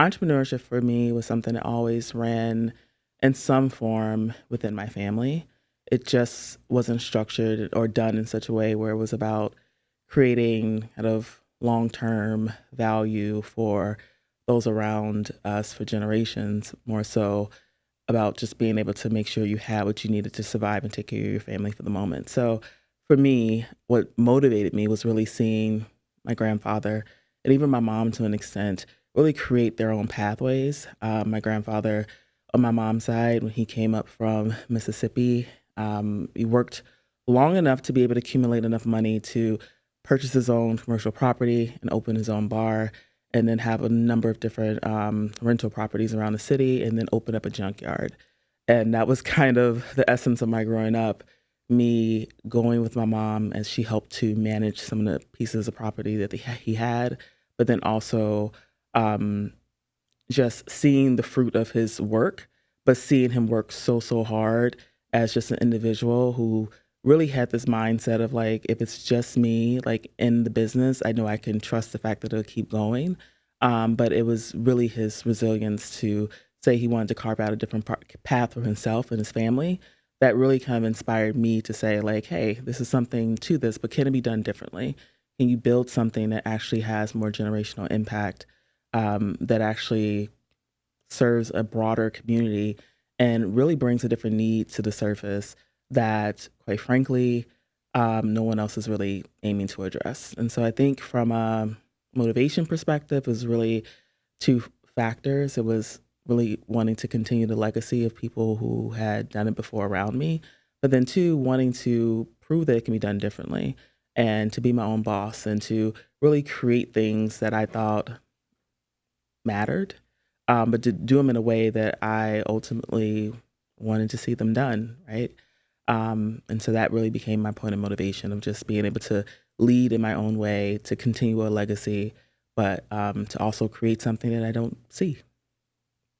Entrepreneurship for me was something that always ran in some form within my family. It just wasn't structured or done in such a way where it was about creating kind of long-term value for those around us for generations, more so about just being able to make sure you had what you needed to survive and take care of your family for the moment. So for me, what motivated me was really seeing my grandfather and even my mom to an extent really create their own pathways. My grandfather on my mom's side, when he came up from Mississippi, he worked long enough to be able to accumulate enough money to purchase his own commercial property and open his own bar, and then have a number of different rental properties around the city, and then open up a junkyard. And that was kind of the essence of my growing up, me going with my mom as she helped to manage some of the pieces of property that he had, but then also um, just seeing the fruit of his work, but seeing him work so hard as just an individual who really had this mindset of like, if it's just me, like in the business, I know I can trust the fact that it'll keep going. But it was really his resilience to say he wanted to carve out a different path for himself and his family that really kind of inspired me to say like, hey, this is something to this, but can it be done differently? Can you build something that actually has more generational impact, that actually serves a broader community and really brings a different need to the surface that, quite frankly, no one else is really aiming to address. And so I think from a motivation perspective, it was really two factors. It was really wanting to continue the legacy of people who had done it before around me, but then two, wanting to prove that it can be done differently and to be my own boss and to really create things that I thought mattered, but to do them in a way that I ultimately wanted to see them done, right? And so that really became my point of motivation of just being able to lead in my own way, to continue a legacy, but to also create something that I don't see.